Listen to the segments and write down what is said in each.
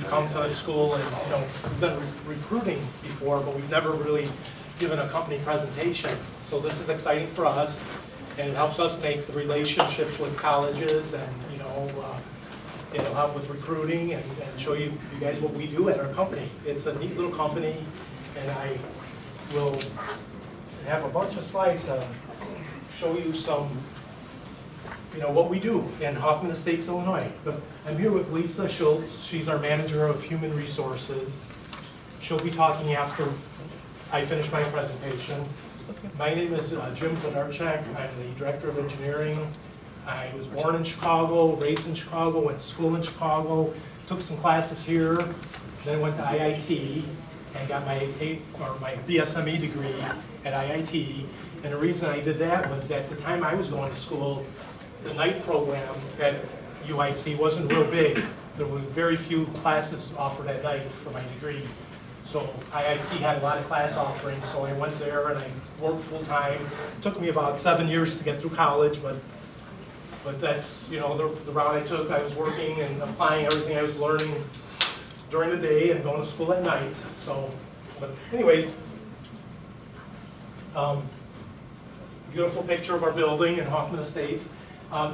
we've come to the school and, we've done recruiting before, but we've never really given a company presentation. So this is exciting for us, and it helps us make the relationships with colleges and, it'll help with recruiting and show you guys what we do at our company. It's a neat little company, and I will have a bunch of slides to show you some, what we do in Hoffman Estates, Illinois. But I'm here with Lisa Schultz. She's our manager of human resources. She'll be talking after I finish my presentation. My name is Jim Glenarchak. I'm the director of engineering. I was born in Chicago, raised in Chicago, went to school in Chicago, took some classes here, then went to IIT and got my BSME degree at IIT. And the reason I did that was at the time I was going to school, the night program at UIC wasn't real big. There were very few classes offered at night for my degree. So IIT had a lot of class offerings, so I went there and I worked full time. It took me about 7 years to get through college, but that's, the route I took. I was working and applying everything I was learning during the day and going to school at night. So, but anyways, beautiful picture of our building in Hoffman Estates.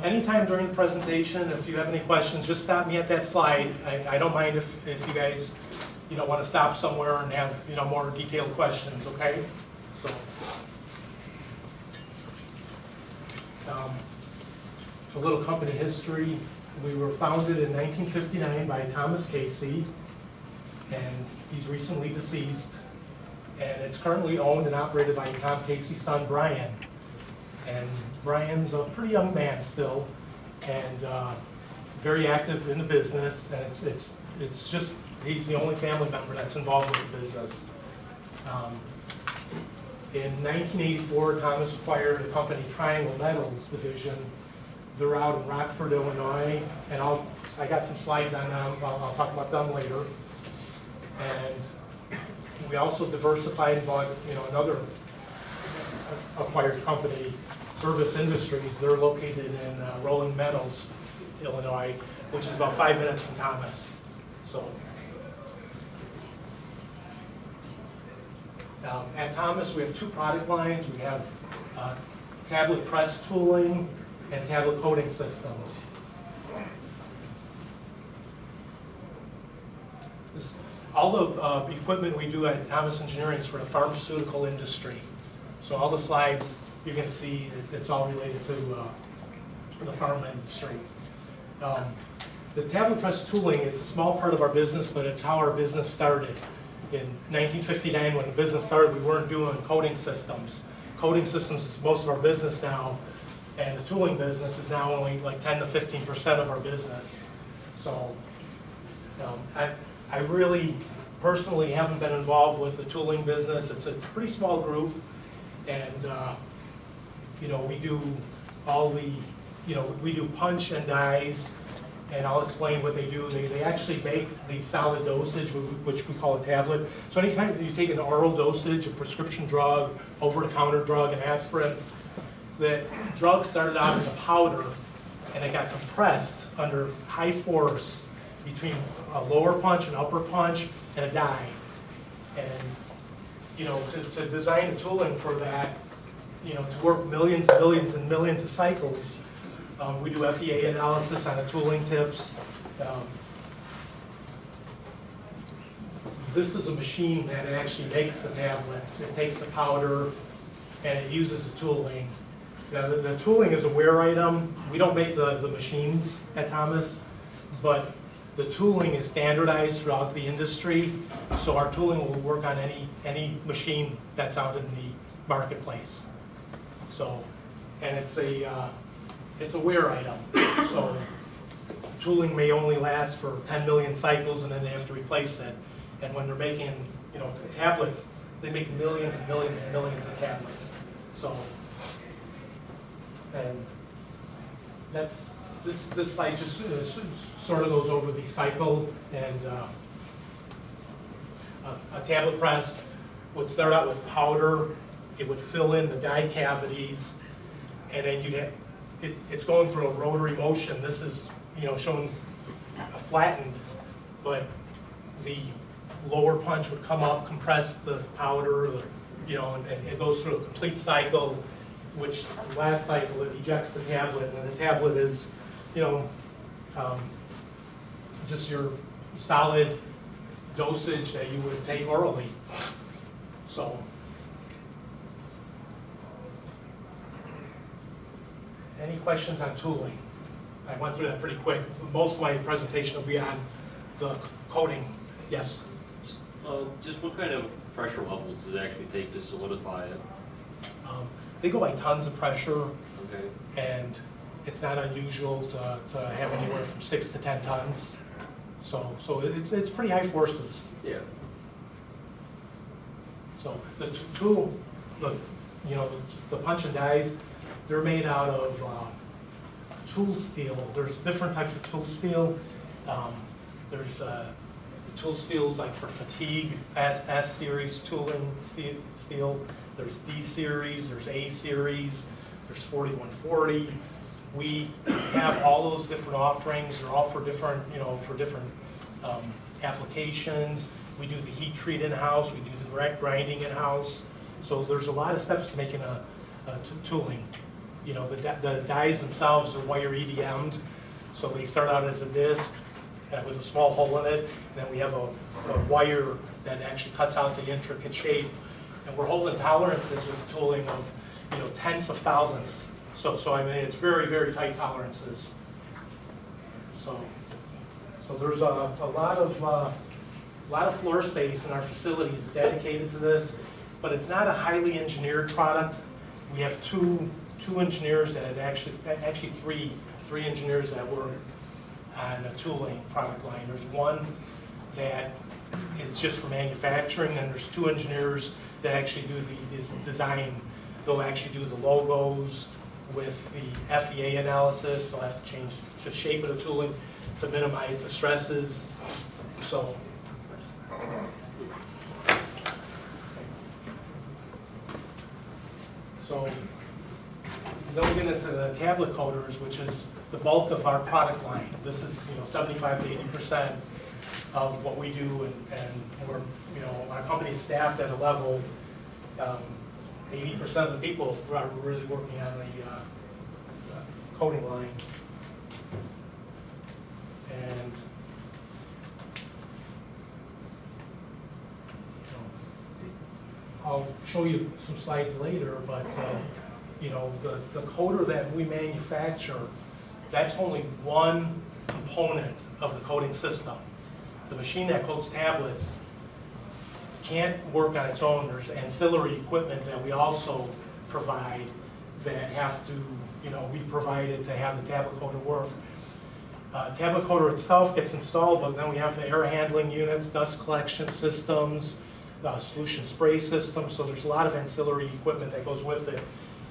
Anytime during the presentation, if you have any questions, just stop me at that slide. I don't mind if you guys, want to stop somewhere and have, more detailed questions, okay? So, a little company history. We were founded in 1959 by Thomas Casey, and he's recently deceased. And it's currently owned and operated by Tom Casey's son, Brian. And Brian's a pretty young man still, and very active in the business. And it's just, he's the only family member that's involved with the business. In 1984, Thomas acquired a company, Triangle Metals Division. They're out in Rockford, Illinois, and I got some slides on them. I'll talk about them later. And we also diversified and bought, another acquired company, Service Industries. They're located in Rolling Meadows, Illinois, which is about 5 minutes from Thomas. So, at Thomas, we have two product lines. We have tablet press tooling and tablet coating systems. All the equipment we do at Thomas Engineering is for the pharmaceutical industry. So all the slides you're going to see, it's all related to the pharma industry. The tablet press tooling, it's a small part of our business, but it's how our business started. In 1959, when the business started, we weren't doing coating systems. Coating systems is most of our business now, and the tooling business is now only like 10 to 15% of our business. So I really personally haven't been involved with the tooling business. It's a pretty small group, and we do all the, we do punch and dies, and I'll explain what they do. They actually make the solid dosage, which we call a tablet. So anytime you take an oral dosage, a prescription drug, over-the-counter drug, an aspirin, the drug started out as a powder, and it got compressed under high force between a lower punch, an upper punch, and a die. And to design the tooling for that, to work millions and millions and millions of cycles, we do FEA analysis on the tooling tips. This is a machine that actually makes the tablets. It takes the powder and it uses the tooling. Now, the tooling is a wear item. We don't make the machines at Thomas, but the tooling is standardized throughout the industry, so our tooling will work on any machine that's out in the marketplace. So, and it's a wear item. So tooling may only last for 10 million cycles, and then they have to replace it. And when they're making, tablets, they make millions and millions and millions of tablets. So, and that's this slide just sort of goes over the cycle. And a tablet press would start out with powder. It would fill in the die cavities, and then you'd have, it's going through a rotary motion. This is shown flattened, but the lower punch would come up, compress the powder, and it goes through a complete cycle, which last cycle it ejects the tablet, and the tablet is, just your solid dosage that you would take orally. So, any questions on tooling? I went through that pretty quick. Most of my presentation will be on the coating. Yes? Just what kind of pressure levels does it actually take to solidify it? They go by tons of pressure, Okay. and it's not unusual to have anywhere from 6 to 10 tons. So it's pretty high forces. Yeah. So the tool, the punch and dies, they're made out of tool steel. There's different types of tool steel. There's tool steels like for fatigue, S series tooling steel. There's D series, there's A series, there's 4140. We have all those different offerings. They're all for different, applications. We do the heat treat in-house. We do the grinding in-house. So there's a lot of steps to making a tooling. The dies themselves are wire EDM'd. So they start out as a disc with a small hole in it. And then we have a wire that actually cuts out the intricate shape. And we're holding tolerances with the tooling of, tenths of thousandths. So I mean, it's very, very tight tolerances. So there's a lot of floor space in our facilities dedicated to this, but it's not a highly engineered product. We have two engineers that actually three engineers that work on the tooling product line. There's one that is just for manufacturing, and there's 2 engineers that actually do the design. They'll actually do the logos with the FEA analysis. They'll have to change the shape of the tooling to minimize the stresses. So, then we get into the tablet coaters, which is the bulk of our product line. This is 75 to 80% of what we do, and we're our company is staffed at a level. 80% of the people are really working on the coating line, and I'll show you some slides later, but the coater that we manufacture, that's only one component of the coating system. The machine that coats tablets can't work on its own. There's ancillary equipment that we also provide that have to be provided to have the tablet coater work. Tablet coater itself gets installed, but then we have the air handling units, dust collection systems, solution spray systems, so there's a lot of ancillary equipment that goes with it.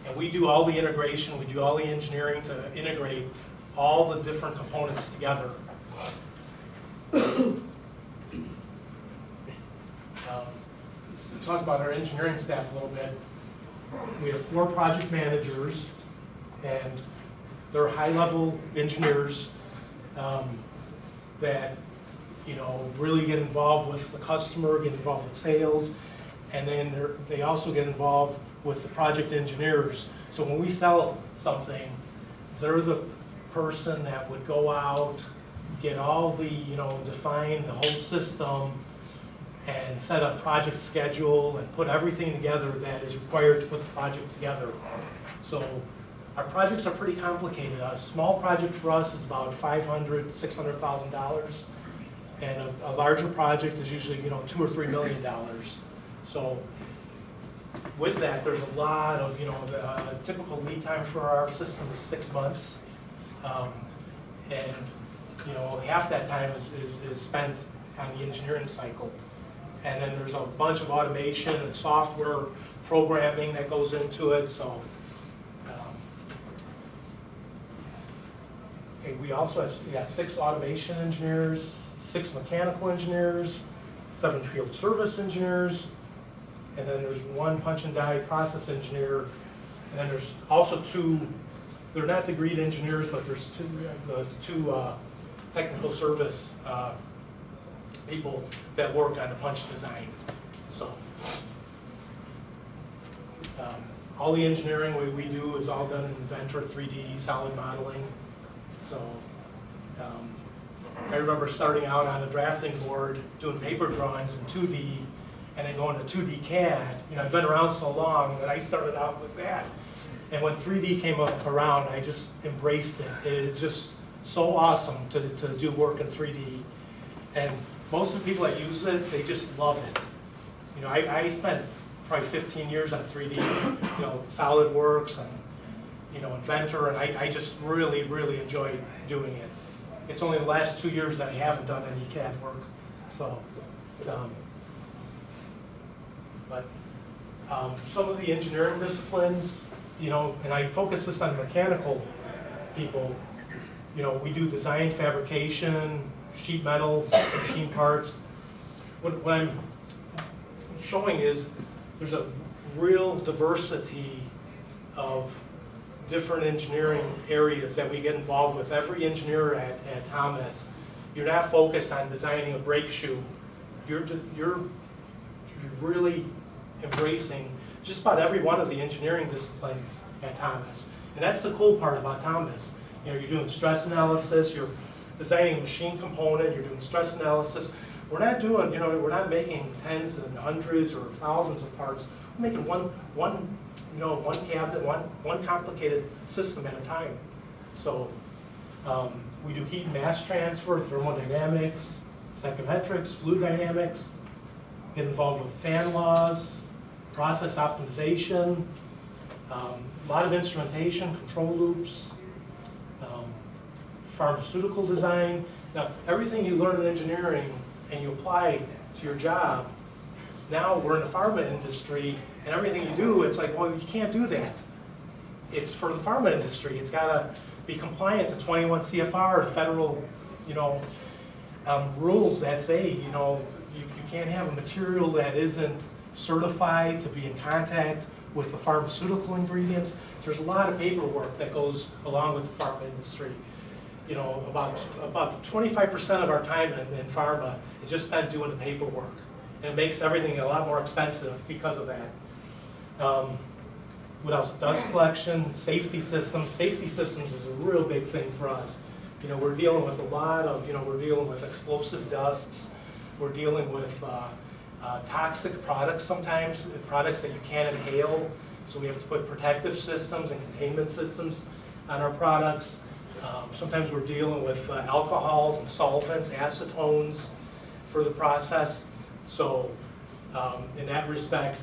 And we do all the integration, we do all the engineering to integrate all the different components together. Let's talk about our engineering staff a little bit. We have 4 project managers, and they're high-level engineers that really get involved with the customer, get involved with sales, and then they also get involved with the project engineers. So when we sell something, they're the person that would go out, get all the, define the whole system, and set a project schedule and put everything together that is required to put the project together. So our projects are pretty complicated. A small project for us is about $500,000, $600,000, and a larger project is usually $2 or $3 million. So with that, there's a lot of the typical lead time for our system is 6 months, and half that time is spent on the engineering cycle. And then there's a bunch of automation and software programming that goes into it. So, we also have 6 automation engineers, 6 mechanical engineers, 7 field service engineers, and then there's 1 punch and die process engineer, and then there's also 2. They're not degreed engineers, but there's two technical service people that work on the punch design. So all the engineering we do is all done in Inventor 3D solid modeling. So I remember starting out on a drafting board doing paper drawings in 2D and then going to 2D CAD. You know, I've been around so long that I started out with that. And when 3D came around, I just embraced it. It is just so awesome to do work in 3D. And most of the people that use it, they just love it. You know, I spent probably 15 years on 3D, you know, SolidWorks and, you know, Inventor, and I just really, really enjoy doing it. It's only the last 2 years that I haven't done any CAD work. So, some of the engineering disciplines, you know, and I focus this on mechanical people, you know, we do design, fabrication, sheet metal, machine parts. What I'm showing is there's a real diversity of different engineering areas that we get involved with. Every engineer at Thomas, you're not focused on designing a brake shoe. You're really embracing just about every one of the engineering disciplines at Thomas. And that's the cool part about Thomas. You know, you're doing stress analysis, you're designing a machine component, you're doing stress analysis. We're not doing, you know, we're not making tens and hundreds or thousands of parts. We're making one cabinet, one complicated system at a time. So we do heat and mass transfer, thermodynamics, psychometrics, fluid dynamics, get involved with fan laws, process optimization, a lot of instrumentation, control loops, pharmaceutical design. Now, everything you learn in engineering and you apply to your job, now we're in the pharma industry, and everything you do, it's like, well, you can't do that. It's for the pharma industry. It's got to be compliant to 21 CFR, the federal, you know, rules that say, you know, you can't have a material that isn't certified to be in contact with the pharmaceutical ingredients. There's a lot of paperwork that goes along with the pharma industry. You know, about 25% of our time in pharma is just spent doing the paperwork. And it makes everything a lot more expensive because of that. What else? Dust collection, safety systems. Safety systems is a real big thing for us. You know, we're dealing with a lot of, you know, we're dealing with explosive dusts. We're dealing with toxic products sometimes, products that you can't inhale. So we have to put protective systems and containment systems on our products. Sometimes we're dealing with alcohols and solvents, acetones for the process. So in that respect,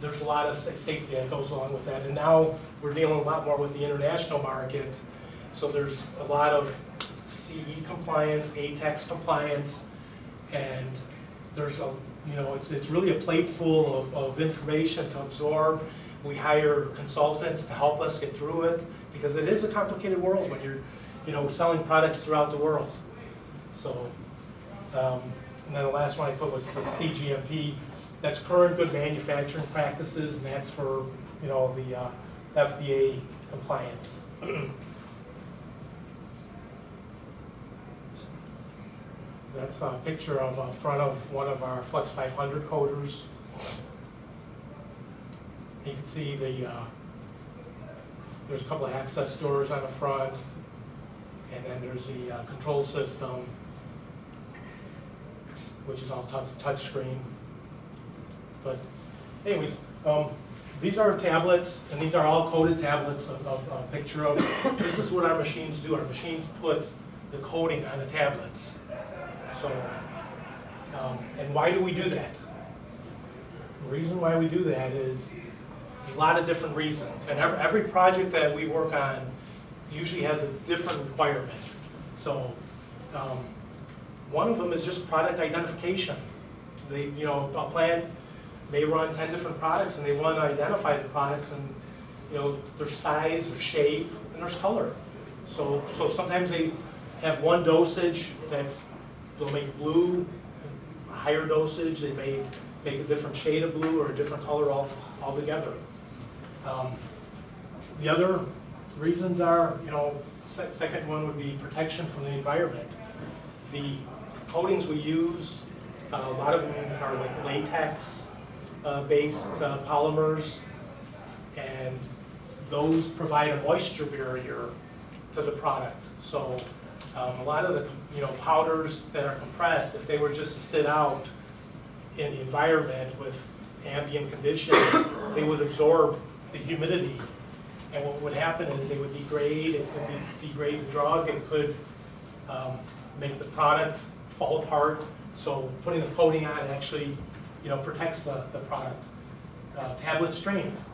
there's a lot of safety that goes along with that. And now we're dealing a lot more with the international market. So there's a lot of CE compliance, ATEX compliance, and there's a, you know, it's really a plate full of information to absorb. We hire consultants to help us get through it because it is a complicated world when you're, you know, selling products throughout the world. So, and then the last one I put was the CGMP. That's current good manufacturing practices, and that's for, you know, the FDA compliance. That's a picture of a front of one of our Flex 500 coders. You can see there's a couple of access doors on the front, and then there's the control system, which is all touch screen. But anyways, these are tablets, and these are all coded tablets of a picture of. This is what our machines do. Our machines put the coding on the tablets. So, and why do we do that? The reason why we do that is a lot of different reasons. And every project that we work on usually has a different requirement. So, one of them is just product identification. They, you know, a plant may run 10 different products, and they want to identify the products, and you know, their size, their shape, and there's color. So sometimes they have one dosage they'll make blue, a higher dosage. They may make a different shade of blue or a different color altogether. The other reasons are, you know, second one would be protection from the environment. The coatings we use, a lot of them are like latex based polymers, and those provide a moisture barrier to the product. So a lot of the powders that are compressed, if they were just to sit out in the environment with ambient conditions, they would absorb the humidity. And what would happen is they would degrade, it could degrade the drug, it could make the product fall apart. So putting a coating on actually protects the product. Tablet strength.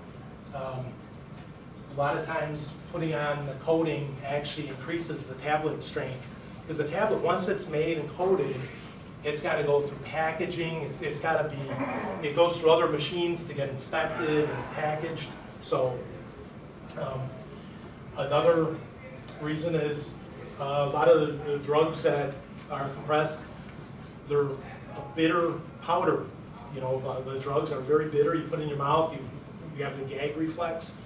A lot of times putting on the coating actually increases the tablet strength. Because the tablet, once it's made and coated, it's got to go through packaging, it goes through other machines to get inspected and packaged. So another reason is a lot of the drugs that are compressed, they're a bitter powder. The drugs are very bitter. You put it in your mouth, you have the gag reflex.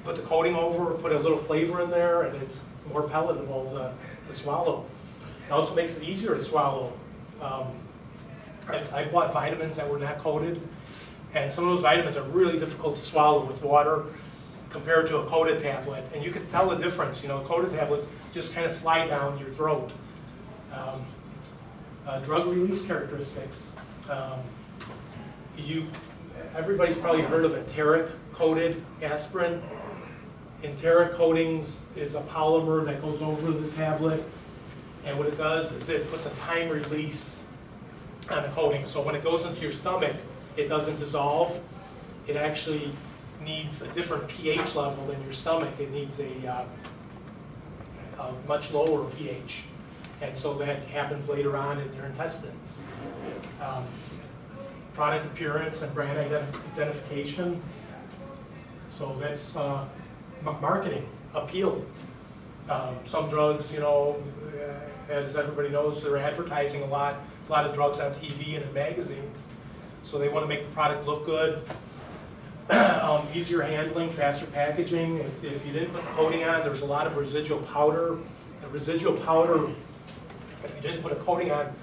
Put the coating over, put a little flavor in there, and it's more palatable to swallow. It also makes it easier to swallow. I bought vitamins that were not coated, and some of those vitamins are really difficult to swallow with water compared to a coated tablet. And you can tell the difference. Coated tablets just kind of slide down your throat. Drug release characteristics. Everybody's probably heard of enteric coated aspirin. Enteric coatings is a polymer that goes over the tablet, and what it does is it puts a time release on the coating. So when it goes into your stomach, it doesn't dissolve. It actually needs a different pH level than your stomach. It needs a much lower pH, and so that happens later on in your intestines. Product appearance and brand identification. So that's marketing, appeal. Some drugs, as everybody knows, they're advertising a lot of drugs on TV and in magazines. So they want to make the product look good. Easier handling, faster packaging. If you didn't put the coating on, there's a lot of residual powder. The residual powder, if you didn't put a coating on,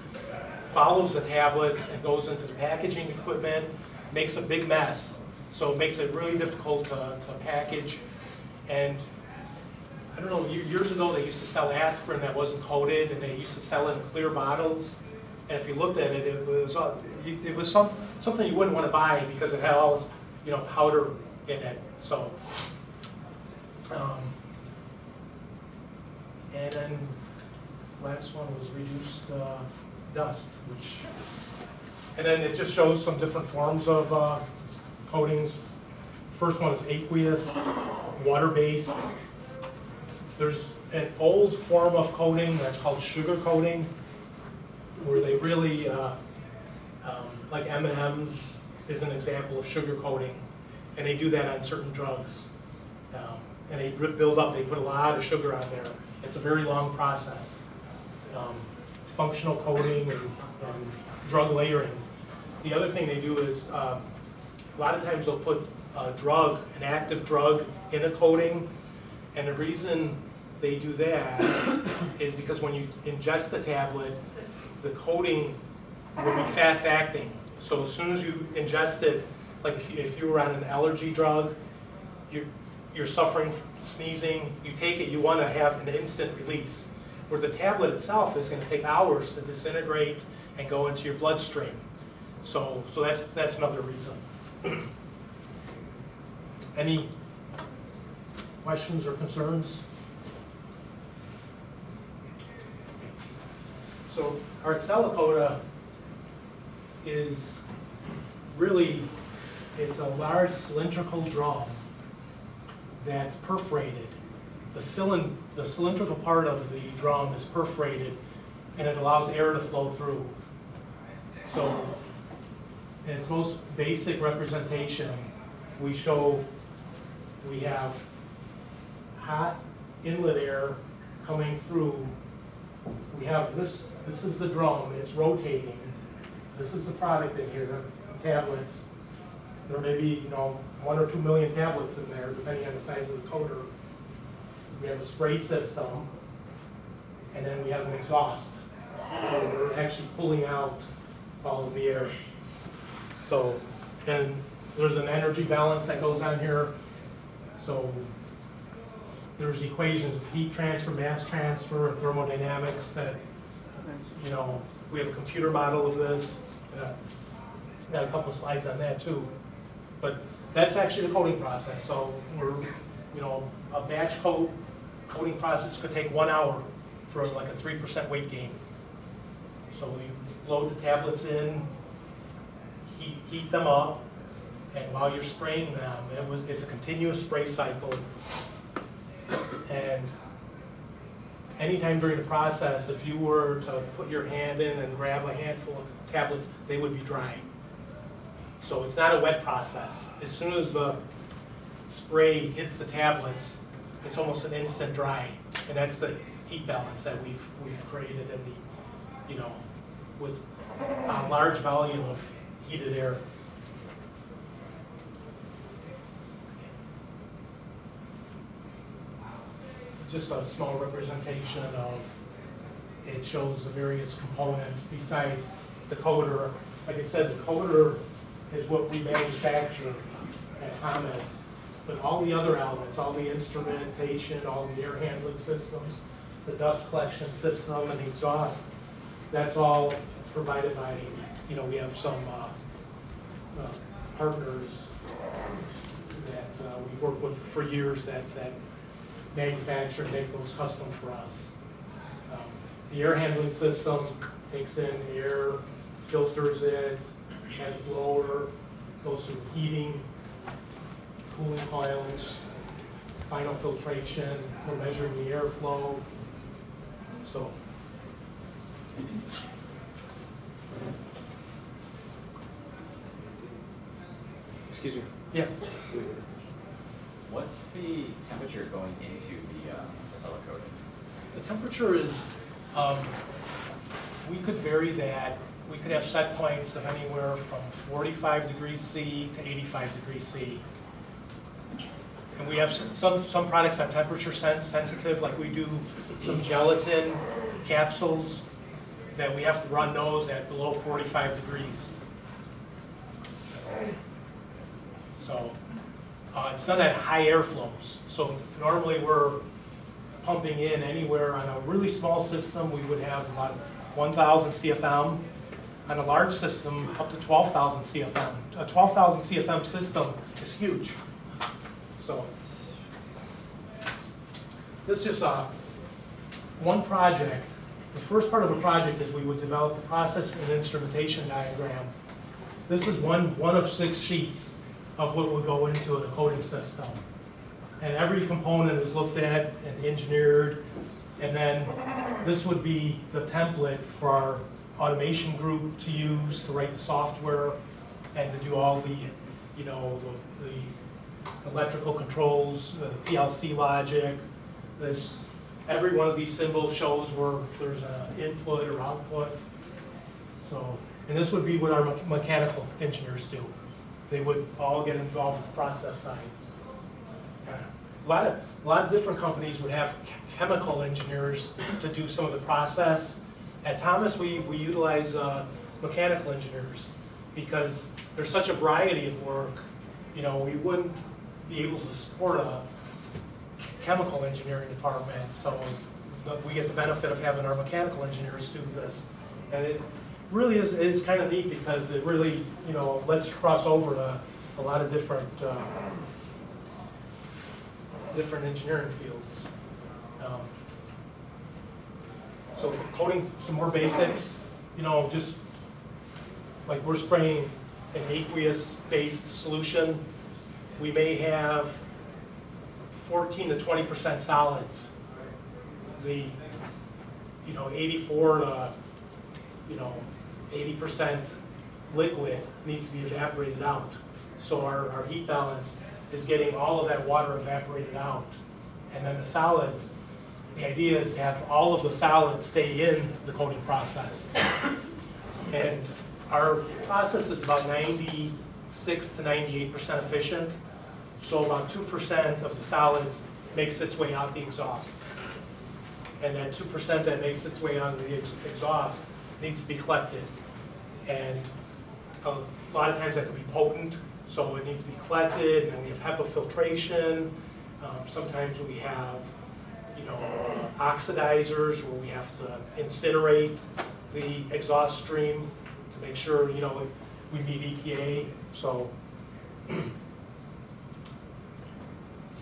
follows the tablets and goes into the packaging equipment, makes a big mess. So it makes it really difficult to package. And I don't know, years ago they used to sell aspirin that wasn't coated, and they used to sell it in clear bottles. And if you looked at it, it was something you wouldn't want to buy because it had all this powder in it. So, and then last one was reduced dust, and then it just shows some different forms of coatings. First one is aqueous, water-based. There's an old form of coating that's called sugar coating, where they really, like M&M's is an example of sugar coating, and they do that on certain drugs. And they build up, they put a lot of sugar on there. It's a very long process. Functional coating and drug layerings. The other thing they do is, a lot of times they'll put a drug, an active drug, in a coating, and the reason they do that is because when you ingest the tablet, the coating will be fast acting. So as soon as you ingest it, like if you were on an allergy drug, you're suffering from sneezing, you take it, you want to have an instant release. Where the tablet itself is going to take hours to disintegrate and go into your bloodstream. So that's another reason. Any questions or concerns? So our Excellacoda is really, it's a large cylindrical drum that's perforated. The cylindrical part of the drum is perforated, and it allows air to flow through. So in its most basic representation, we have hot inlet air coming through. We have this is the drum, it's rotating. This is the product in here, the tablets. There may be 1 or 2 million tablets in there, depending on the size of the coater. We have a spray system, and then we have an exhaust. we're actually pulling out all of the air. So, and there's an energy balance that goes on here. So there's equations of heat transfer, mass transfer, and thermodynamics that, you know, we have a computer model of this. Got a couple of slides on that too. But that's actually the coating process. So we're, you know, a batch coating process could take 1 hour for like a 3% weight gain. So we load the tablets in, heat them up, and while you're spraying them, it's a continuous spray cycle. And anytime during the process, if you were to put your hand in and grab a handful of tablets, they would be dry. So it's not a wet process. As soon as the spray hits the tablets, it's almost an instant dry. And that's the heat balance that we've created in the, you know, with a large volume of heated air. Just a small representation of, it shows the various components besides the coater. Like I said, the coater is what we manufacture at Thomas, but all the other elements, all the instrumentation, all the air handling systems, the dust collection system and the exhaust, that's all provided by, you know, we have some partners that we've worked with for years that manufacture and make those custom for us. The air handling system takes in air, filters it, has a blower, goes through heating, cooling coils, final filtration, we're measuring the airflow. So, Excuse me. yeah. What's the temperature going into the cellar coating? The temperature is, we could vary that. We could have set points of anywhere from 45 degrees C to 85 degrees C. And we have some products are temperature sensitive, like we do some gelatin capsules that we have to run those at below 45 degrees. So it's done at high airflows. So normally we're pumping in anywhere on a really small system, we would have about 1,000 CFM. On a large system, up to 12,000 CFM. A 12,000 CFM system is huge. So this is just one project. The first part of a project is we would develop the process and instrumentation diagram. This is one of 6 sheets of what would go into a coating system. And every component is looked at and engineered, and then this would be the template for our automation group to use to write the software and to do all the, you know, the electrical controls, the PLC logic. Every one of these symbols shows where there's an input or output. So, and this would be what our mechanical engineers do. They would all get involved with the process side. A lot of different companies would have chemical engineers to do some of the process. At Thomas, we utilize mechanical engineers because there's such a variety of work. You know, we wouldn't be able to support a chemical engineering department, so we get the benefit of having our mechanical engineers do this. And it really is kind of neat because it really, you know, lets you cross over to a lot of different engineering fields. So coating, some more basics, you know, just like we're spraying an aqueous-based solution, we may have 14 to 20% solids. The, you know, 84 to, you know, 80% liquid needs to be evaporated out. So our heat balance is getting all of that water evaporated out. And then the solids, the idea is to have all of the solids stay in the coating process. And our process is about 96 to 98% efficient. So about 2% of the solids makes its way out the exhaust. and that 2% that makes its way onto the exhaust needs to be collected. And a lot of times that could be potent, so it needs to be collected, and then we have HEPA filtration. Sometimes we have, oxidizers where we have to incinerate the exhaust stream to make sure, we meet EPA. So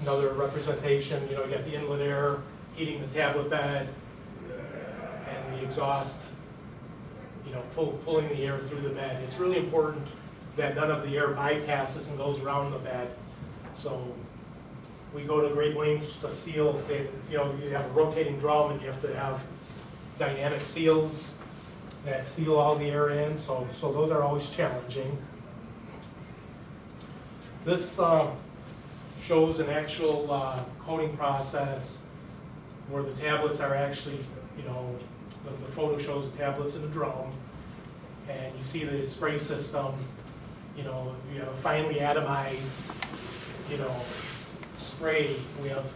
another representation, you got the inlet air heating the tablet bed, and the exhaust, pulling the air through the bed. It's really important that none of the air bypasses and goes around the bed. So we go to great lengths to seal. You have a rotating drum, and you have to have dynamic seals that seal all the air in. So those are always challenging. This shows an actual coating process where the tablets are actually, the photo shows the tablets in the drum, and you see the spray system. You have a finely atomized, spray. We have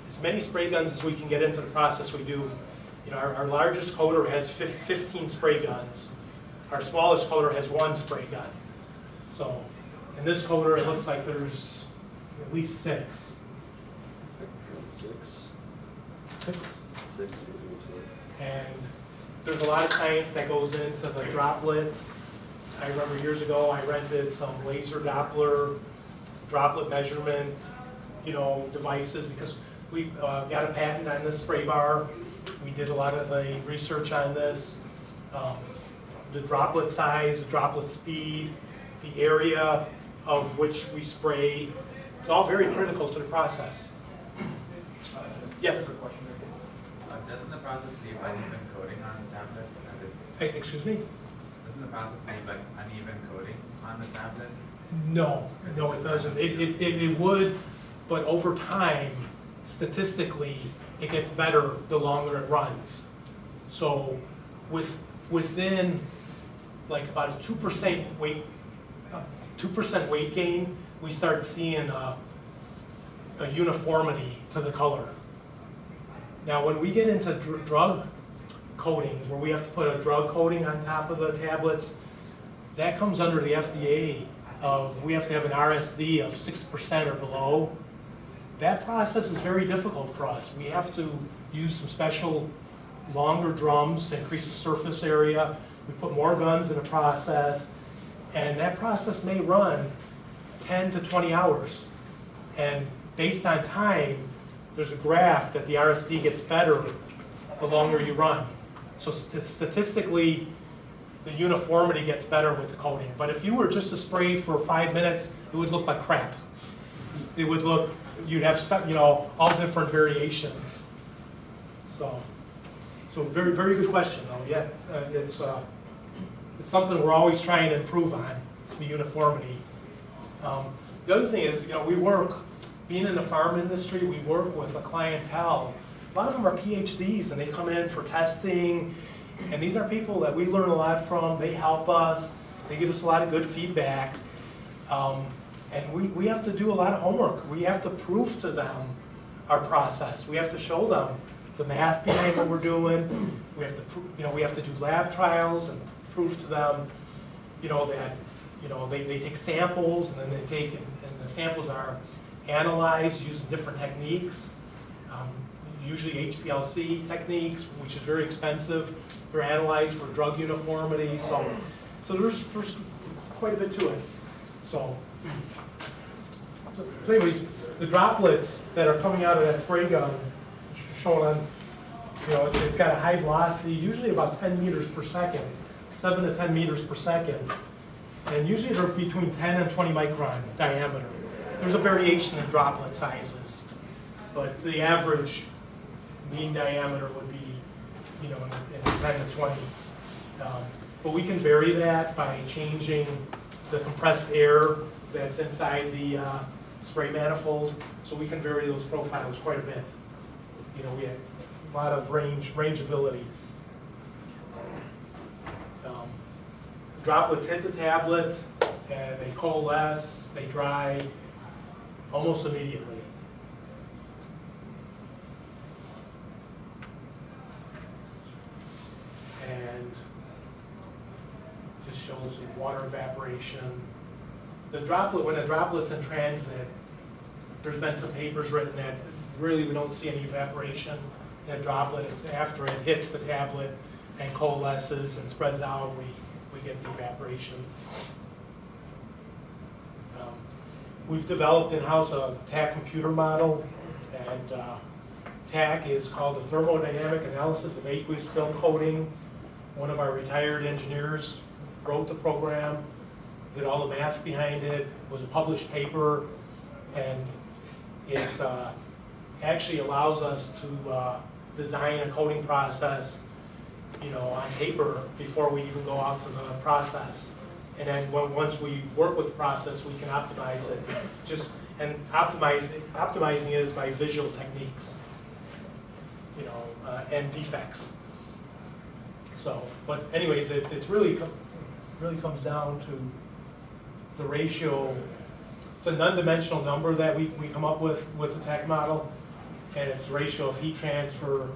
as many spray guns as we can get into the process we do. Our largest coater has 15 spray guns. Our smallest coater has 1 spray gun. So in this coater, it looks like there's at least 6. 6? And there's a lot of science that goes into the droplet. I remember years ago I rented some laser Doppler droplet measurement, devices, because we got a patent on this spray bar. We did a lot of the research on this. The droplet size, the droplet speed, the area of which we spray, it's all very critical to the process. Yes? Doesn't the process leave uneven coating on the tablet? Excuse me? Doesn't the process leave like uneven coating on the tablet? No, it doesn't. It would, but over time, statistically, it gets better the longer it runs. So within like about a 2% weight gain, we start seeing a uniformity to the color. Now, when we get into drug coatings, where we have to put a drug coating on top of the tablets, that comes under the FDA we have to have an RSD of 6% or below. That process is very difficult for us. We have to use some special longer drums to increase the surface area. We put more guns in the process, and that process may run 10 to 20 hours. And based on time, there's a graph that the RSD gets better the longer you run. So statistically, the uniformity gets better with the coating. But if you were just to spray for 5 minutes, it would look like crap. It would look, you'd have all different variations. So very, very good question though. Yeah, it's something we're always trying to improve on, the uniformity. The other thing is, being in the farm industry, we work with a clientele. A lot of them are PhDs, and they come in for testing, and these are people that we learn a lot from. They help us. They give us a lot of good feedback. And we have to do a lot of homework. We have to prove to them our process. We have to show them the math behind what we're doing. We have to, we have to do lab trials and prove to them, that, they take samples, and then and the samples are analyzed using different techniques, usually HPLC techniques, which is very expensive. They're analyzed for drug uniformity, so there's quite a bit to it. So anyways, the droplets that are coming out of that spray gun, shown on, it's got a high velocity, usually about 10 meters per second, 7 to 10 meters per second, and usually they're between 10 and 20 micron diameter. There's a variation in droplet sizes, but the average mean diameter would be, in 10 to 20. But we can vary that by changing the compressed air that's inside the spray manifold, so we can vary those profiles quite a bit. We have a lot of rangeability. Droplets hit the tablet, and they coalesce, they dry almost immediately. This shows water evaporation. The droplet, when a droplet's in transit, there's been some papers written that really we don't see any evaporation in a droplet. It's after it hits the tablet and coalesces and spreads out, we get the evaporation. We've developed in-house a TAC computer model, and TAC is called the Thermodynamic Analysis of Aqueous Film Coating. One of our retired engineers wrote the program, did all the math behind it, was a published paper, and it's actually allows us to design a coating process, you know, on paper before we even go out to the process. And then once we work with the process, we can optimize it. Optimizing is by visual techniques, you know, and defects. So, but anyways, it's really comes down to the ratio. It's a non-dimensional number that we come up with the TAC model, and it's the ratio of heat transfer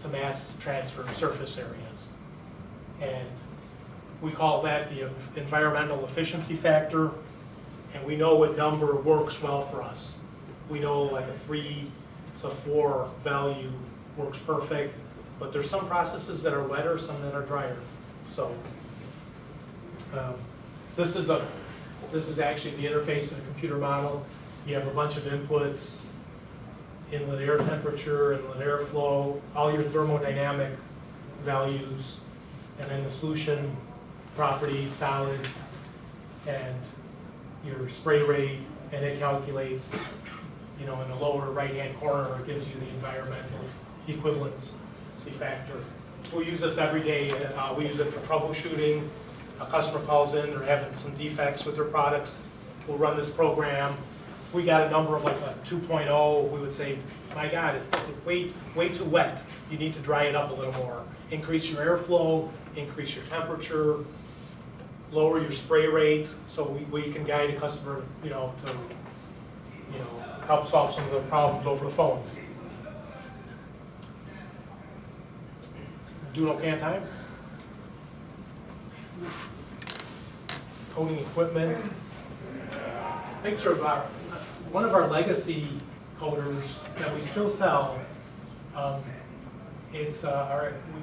to mass transfer surface areas. And we call that the environmental efficiency factor, and we know what number works well for us. We know like a 3 to 4 value works perfect, but there's some processes that are wetter, some that are drier. So this is actually the interface of the computer model. You have a bunch of inputs: inlet air temperature, inlet air flow, all your thermodynamic values, and then the solution properties, solids, and your spray rate, and it calculates, you know, in the lower right-hand corner, it gives you the environmental equivalency factor. So we use this every day. We use it for troubleshooting. A customer calls in, they're having some defects with their products. We'll run this program. If we got a number of like a 2.0, we would say, my God, it's way too wet. You need to dry it up a little more. Increase your airflow, increase your temperature, lower your spray rate, so we can guide a customer, you know, to, you know, help solve some of the problems over the phone. Doing okay on time? Coating equipment. Picture of one of our legacy coaters that we still sell. It's we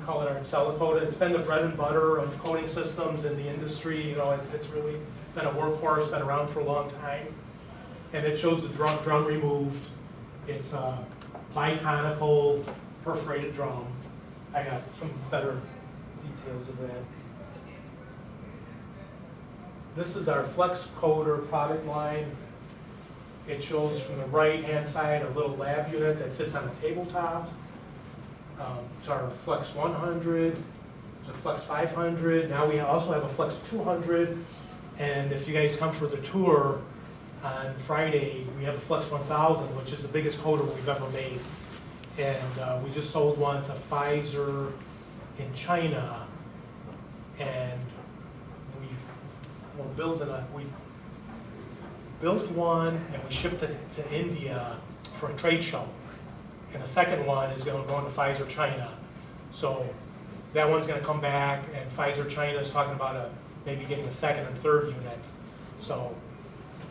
call it our Accelicota. It's been the bread and butter of coating systems in the industry. You know, it's really been a workhorse, been around for a long time. And it shows the drum removed. It's a biconical perforated drum. I got some better details of that. This is our Flex Coater product line. It shows from the right-hand side a little lab unit that sits on a tabletop. It's our Flex 100, there's a Flex 500, now we also have a Flex 200, and if you guys come for the tour on Friday, we have a Flex 1000, which is the biggest coater we've ever made. And we just sold one to Pfizer in China, and we built one and we shipped it to India for a trade show. And the second one is going to go into Pfizer China. So that one's going to come back, and Pfizer China is talking about maybe getting a second and third unit. So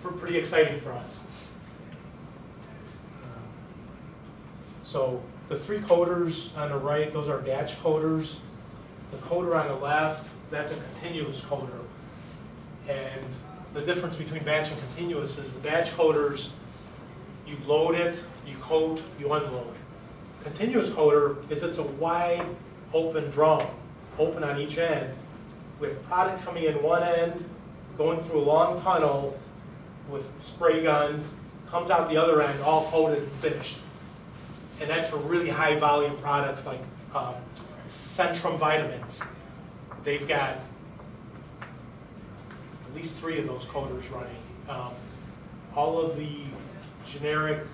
pretty exciting for us. So the 3 coaters on the right, those are batch coaters. The coater on the left, that's a continuous coater. And the difference between batch and continuous is the batch coaters, you load it, you coat, you unload. Continuous coater is it's a wide open drum, open on each end, with product coming in one end, going through a long tunnel with spray guns, comes out the other end, all coated and finished. And that's for really high volume products like Centrum Vitamins. They've got at least 3 of those coaters running. All of the generic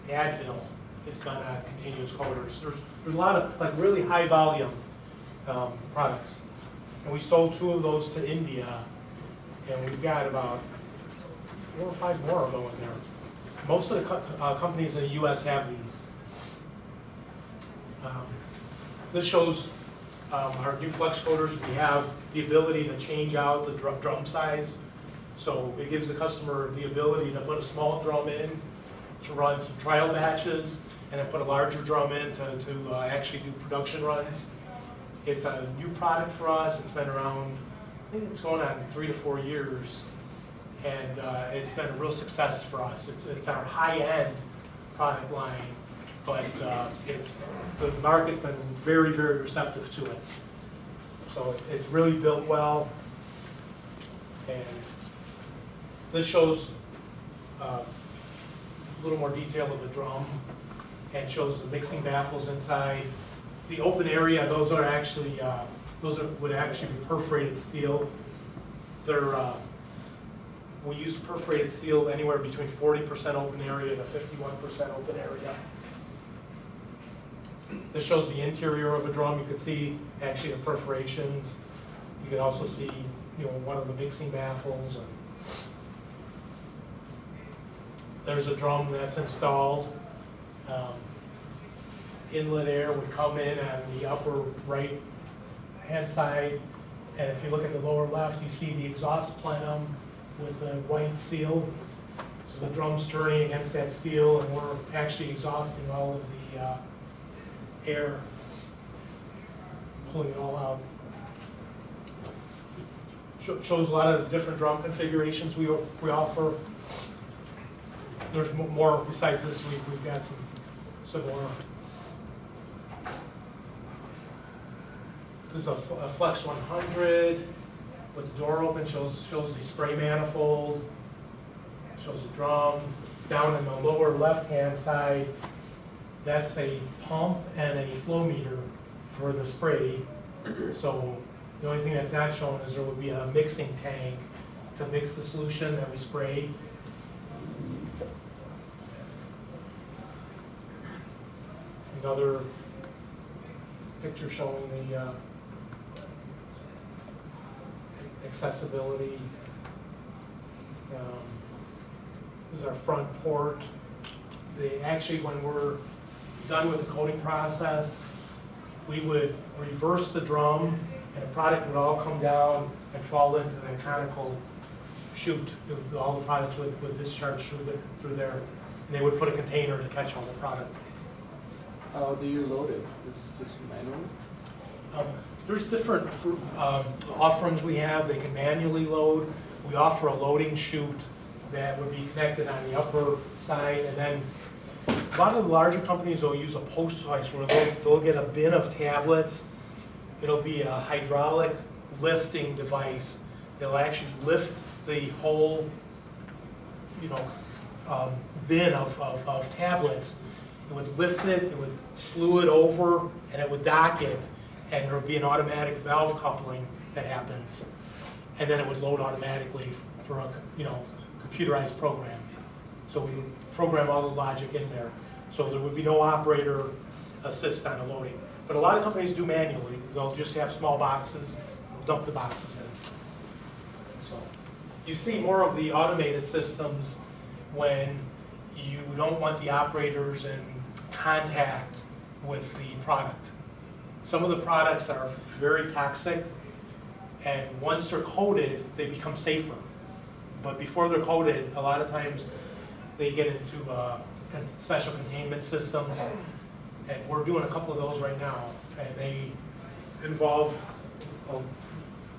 Advil is done on continuous coaters. There's a lot of like really high volume products. And we sold 2 of those to India, and we've got about 4 or 5 more going there. Most of the companies in the US have these. This shows Our new flex coders, we have the ability to change out the drum size. So it gives the customer the ability to put a small drum in to run some trial batches, and then put a larger drum in to actually do production runs. It's a new product for us. It's been around, I think it's going on 3 to 4 years, and it's been a real success for us. It's our high-end product line, but the market's been very, very receptive to it. So it's really built well, and this shows a little more detail of the drum, and shows the mixing baffles inside. The open area, those are actually, would actually be perforated steel. They're, we use perforated steel anywhere between 40% open area to 51% open area. This shows the interior of a drum. You can see actually the perforations. You can also see, you know, one of the mixing baffles. And there's a drum that's installed. Inlet air would come in on the upper right hand side, and if you look at the lower left, you see the exhaust plenum with the white seal. So the drum's turning against that seal, and we're actually exhausting all of the air, pulling it all out. Shows a lot of the different drum configurations we offer. There's more besides this. We've got some more. This is a Flex 100 with the door open. Shows the spray manifold. Shows the drum. Down in the lower left-hand side, that's a pump and a flow meter for the spray. So the only thing that's not shown is there would be a mixing tank to mix the solution that we spray. Another picture showing the accessibility. This is our front port. Actually, when we're done with the coating process, we would reverse the drum, and the product would all come down and fall into the conical chute. All the products would discharge through there, and they would put a container to catch all the product. How do you load it? Just manually? There's different offerings we have. They can manually load. We offer a loading chute that would be connected on the upper side, and then a lot of the larger companies will use a post hoist where they'll get a bin of tablets. It'll be a hydraulic lifting device. They'll actually lift the whole, bin of tablets. It would lift it, it would slew it over, and it would dock it, and there would be an automatic valve coupling that happens, and then it would load automatically for a computerized program. So we would program all the logic in there, so there would be no operator assist on the loading. But a lot of companies do manually. They'll just have small boxes, dump the boxes in. So you see more of the automated systems when you don't want the operators in contact with the product. Some of the products are very toxic, and once they're coated, they become safer. But before they're coated, a lot of times they get into special containment systems, and we're doing a couple of those right now, and they involve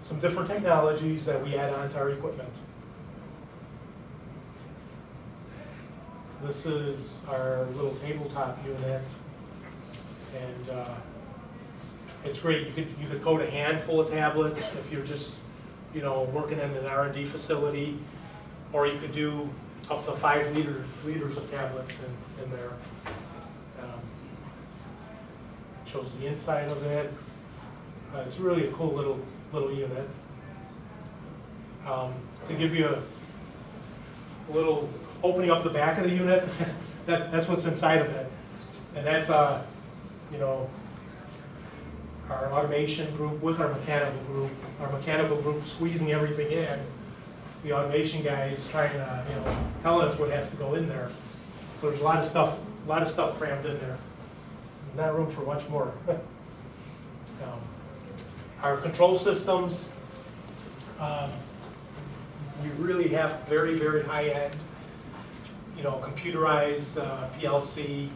some different technologies that we add onto our equipment. This is our little tabletop unit, and it's great. You could coat a handful of tablets if you're just working in an R&D facility, or you could do up to 5 liters of tablets in there. Shows the inside of it. It's really a cool little unit. To give you a little opening up the back of the unit, that's what's inside of it, and that's our automation group with our mechanical group. Our mechanical group squeezing everything in. The automation guys trying to telling us what has to go in there. So there's a lot of stuff crammed in there. Not room for much more. Our control systems, we really have very, very high-end, computerized PLC,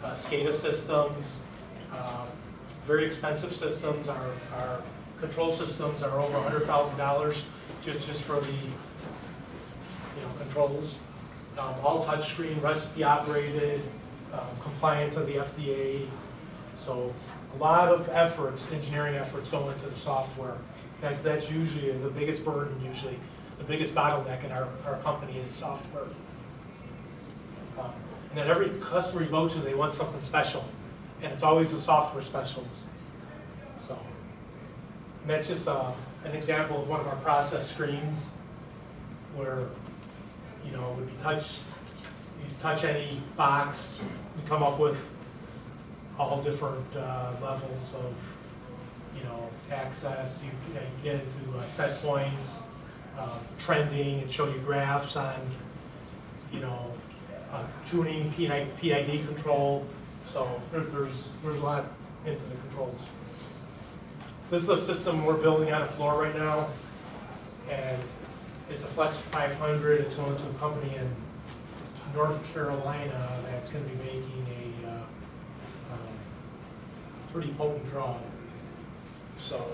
SCADA systems, very expensive systems. Our control systems are over $100,000 just for the, controls. All touchscreen, recipe operated, compliant to the FDA. So a lot of efforts, engineering efforts go into the software. That's usually the biggest burden, the biggest bottleneck in our company is software. And then every customer you go to, they want something special. And it's always the software specials. So, and that's just an example of one of our process screens where, it would be you touch any box, you come up with all different levels of, access. You get into set points, trending, and show you graphs on, tuning, PID control. So there's a lot into the controls. This is a system we're building on a floor right now, and it's a Flex 500. It's going to a company in North Carolina that's going to be making a pretty potent drug. So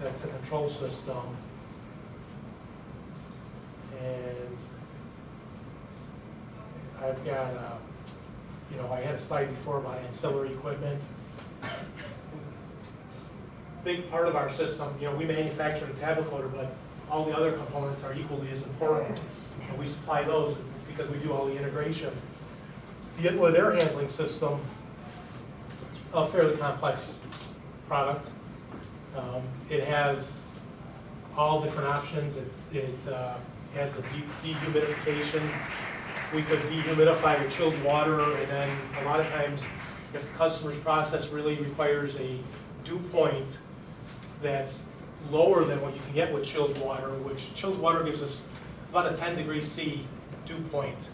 that's the control system. And I've got, I had a slide before about ancillary equipment. Big part of our system, we manufacture the tablet coder, but all the other components are equally as important. And we supply those because we do all the integration. The inlet air handling system, a fairly complex product. It has all different options. It has the dehumidification. We could dehumidify with chilled water, and then a lot of times, if the customer's process really requires a dew point that's lower than what you can get with chilled water, which chilled water gives us about a 10 degrees C dew point.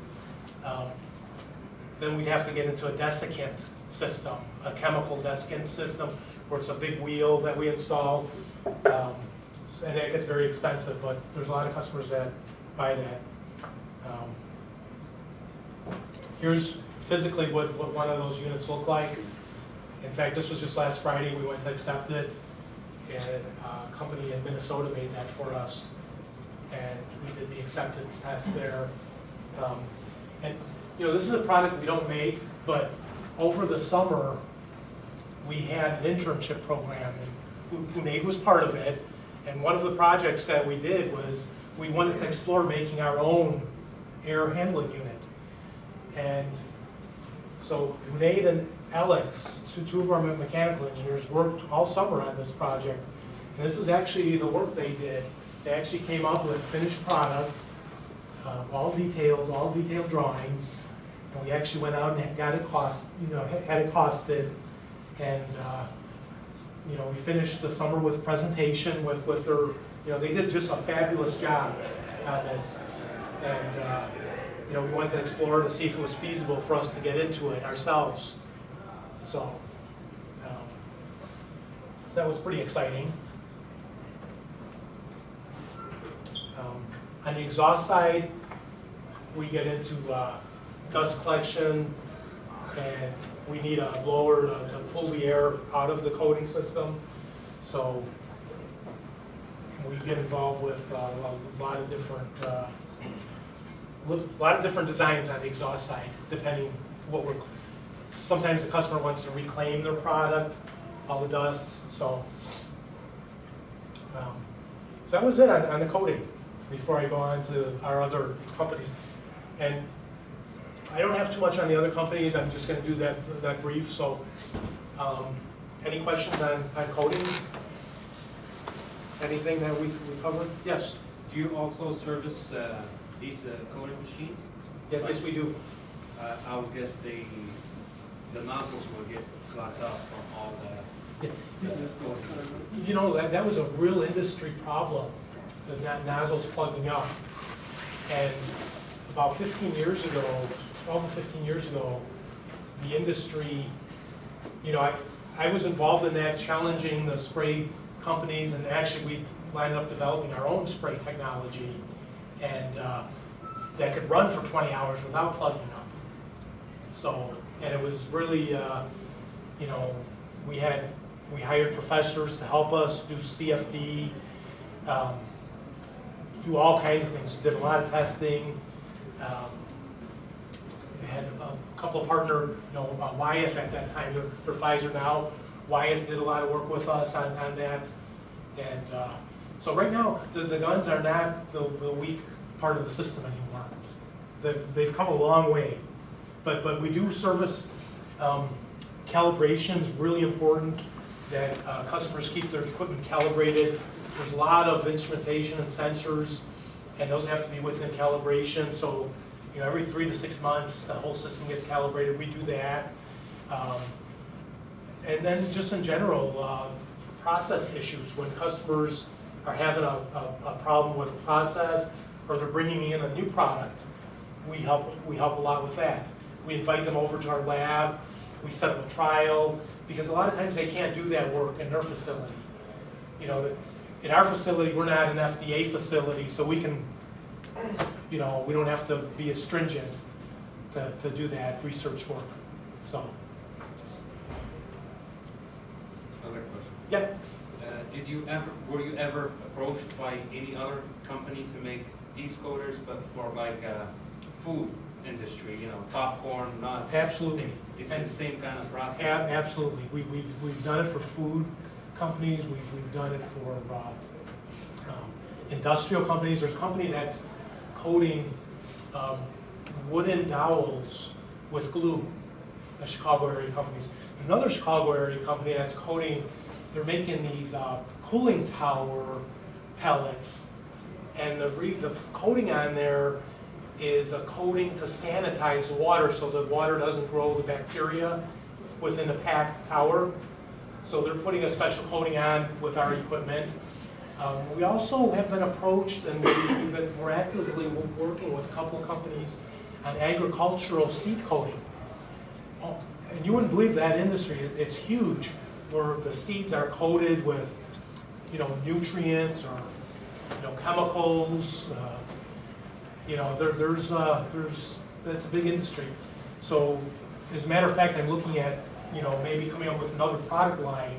Then we'd have to get into a desiccant system, a chemical desiccant system, where it's a big wheel that we install. And it gets very expensive, but there's a lot of customers that buy that. Here's physically what one of those units look like. In fact, this was just last Friday. We went to accept it, and a company in Minnesota made that for us. And we did the acceptance test there. And this is a product we don't make, but over the summer, we had an internship program, and Hunaid was part of it. And one of the projects that we did was we wanted to explore making our own air handling unit. And so Hunaid and Alex, two of our mechanical engineers, worked all summer on this project. And this is actually the work they did. They actually came up with a finished product, all detailed drawings. And we actually went out and got it had it costed. And we finished the summer with a presentation with their, they did just a fabulous job on this. And we wanted to explore to see if it was feasible for us to get into it ourselves. So that was pretty exciting. On the exhaust side, we get into dust collection, and we need a blower to pull the air out of the coating system. So we get involved with a lot of different designs on the exhaust side, depending what sometimes the customer wants to reclaim their product, all the dust. So that was it on the coating before I go on to our other companies. And I don't have too much on the other companies. I'm just going to do that brief. So any questions on coating? Anything that we covered? Yes? Do you also service these coating machines? Yes, we do. I would guess the nozzles will get clogged up from all the. That was a real industry problem, the nozzles plugging up. And about 15 years ago, 12 to 15 years ago, the industry, I was involved in that, challenging the spray companies, and actually we lined up developing our own spray technology, and that could run for 20 hours without plugging up. So, and it was really, you know, we hired professors to help us do CFD, do all kinds of things, did a lot of testing. We had a couple of partner, you know, Wyeth at that time, they're Pfizer now. Wyeth did a lot of work with us on that. And so right now, the guns are not the weak part of the system anymore. They've come a long way. But we do service calibration's really important, that customers keep their equipment calibrated. There's a lot of instrumentation and sensors, and those have to be within calibration. So, you know, every 3 to 6 months, the whole system gets calibrated. We do that. And then just in general, process issues. When customers are having a problem with a process, or they're bringing in a new product, we help a lot with that. We invite them over to our lab. We set up a trial, because a lot of times they can't do that work in their facility. You know, in our facility, we're not an FDA facility, so we can, you know, we don't have to be as stringent to do that research work. So, Another question. yeah. Were you ever approached by any other company to make these coaters, but for like food industry, you know, popcorn, nuts? Absolutely. It's the same kind of process? Absolutely. We've done it for food companies. We've done it for industrial companies. There's a company that's coating wooden dowels with glue, the Chicago area companies. There's another Chicago area company that's coating, they're making these cooling tower pellets, and the coating on there is a coating to sanitize the water so the water doesn't grow the bacteria within the packed tower. So they're putting a special coating on with our equipment. We also have been approached, and we're actively working with a couple of companies on agricultural seed coating. Oh, and you wouldn't believe that industry, it's huge, where the seeds are coated with, you know, nutrients or, you know, chemicals. You know, that's a big industry. So, as a matter of fact, I'm looking at, you know, maybe coming up with another product line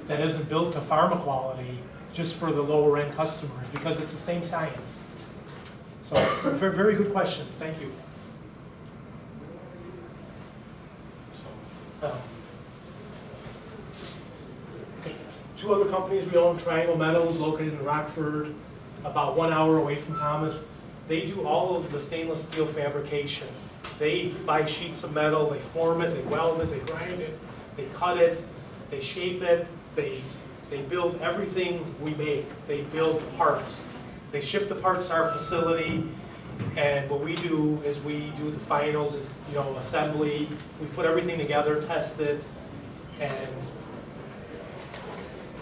that isn't built to pharma quality, just for the lower end customers, because it's the same science. So, very, very good questions. Thank you. So, okay. 2 other companies we own, Triangle Metals, located in Rockford, about 1 hour away from Thomas. They do all of the stainless steel fabrication. They buy sheets of metal, they form it, they weld it, they grind it, they cut it, they shape it, they build everything we make. They build parts. They ship the parts to our facility, and what we do is we do the final, you know, assembly. We put everything together, test it, and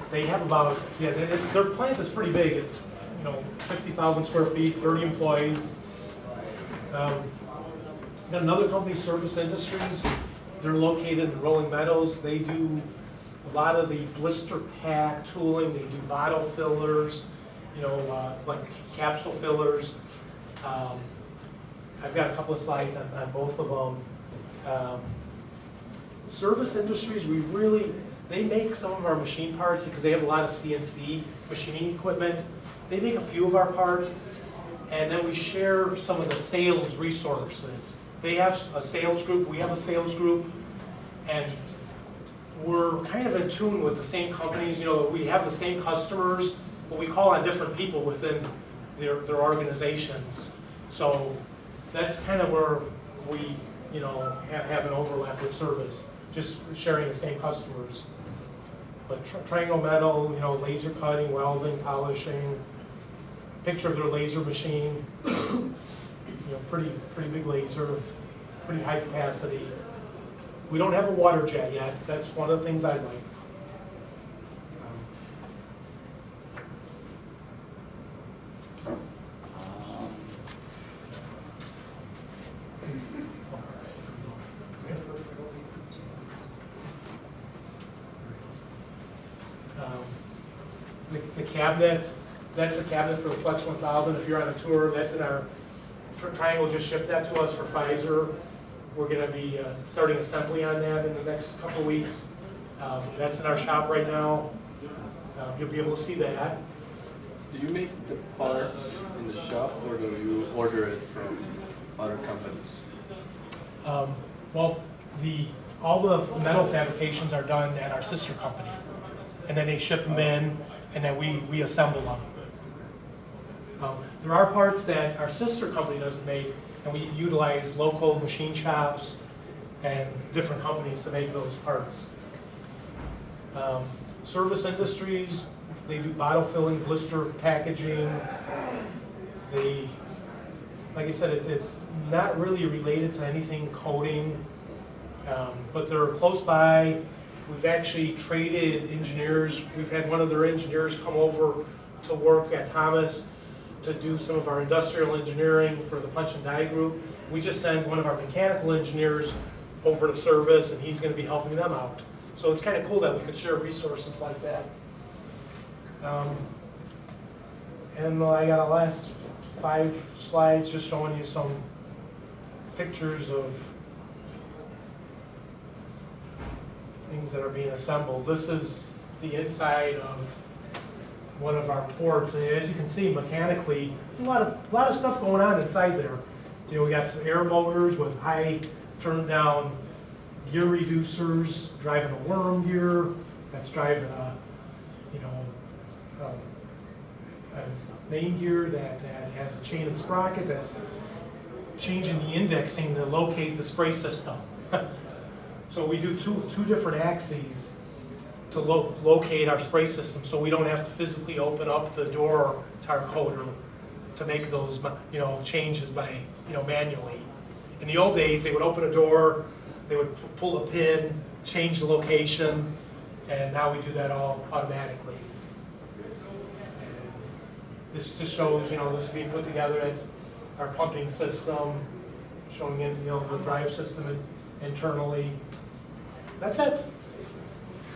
they have about, yeah, their plant is pretty big. It's, you know, 50,000 square feet, 30 employees. Got another company, Surface Industries. They're located in Rolling Meadows. They do a lot of the blister pack tooling. They do bottle fillers, you know, like capsule fillers. I've got a couple of slides on both of them. Surface Industries, they make some of our machine parts because they have a lot of CNC machining equipment. They make a few of our parts, and then we share some of the sales resources. They have a sales group, we have a sales group, and we're kind of in tune with the same companies. You know, we have the same customers, but we call on different people within their organizations. So that's kind of where we, you know, have an overlap with Service, just sharing the same customers. But Triangle Metal, you know, laser cutting, welding, polishing. Picture of their laser machine. You know, pretty big laser, pretty high capacity. We don't have a water jet yet. That's one of the things I'd like. cabinet, that's the cabinet for the Flex 1000. If you're on a tour, that's in our, Triangle just shipped that to us for Pfizer. We're gonna be starting assembly on that in the next couple of weeks. That's in our shop right now. You'll be able to see that. Do you make the parts in the shop or do you order it from other companies? Well, all the metal fabrications are done at our sister company. And then they ship them in, and then we assemble them. There are parts that our sister company doesn't make, and we utilize local machine shops and different companies to make those parts. Service industries, they do bottle filling, blister packaging. They, like I said, it's not really related to anything coating, but they're close by. We've actually traded engineers. We've had one of their engineers come over to work at Thomas to do some of our industrial engineering for the punch and die group. We just sent one of our mechanical engineers over to service, and he's going to be helping them out. So it's kind of cool that we could share resources like that. And I got a last 5 slides just showing you some pictures of things that are being assembled. This is the inside of one of our ports, and as you can see, mechanically, a lot of stuff going on inside there. You know, we got some air motors with high turn down gear reducers, driving a worm gear, that's driving a main gear that has a chain and sprocket that's changing the indexing to locate the spray system. So we do two different axes to locate our spray system, so we don't have to physically open up the door to our coder to make those changes by manually. In the old days, they would open a door, they would pull a pin, change the location, and now we do that all automatically. And this just shows, this is being put together. It's our pumping system, showing in, the drive system internally. That's it.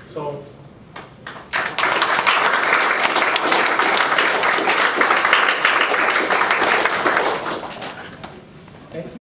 So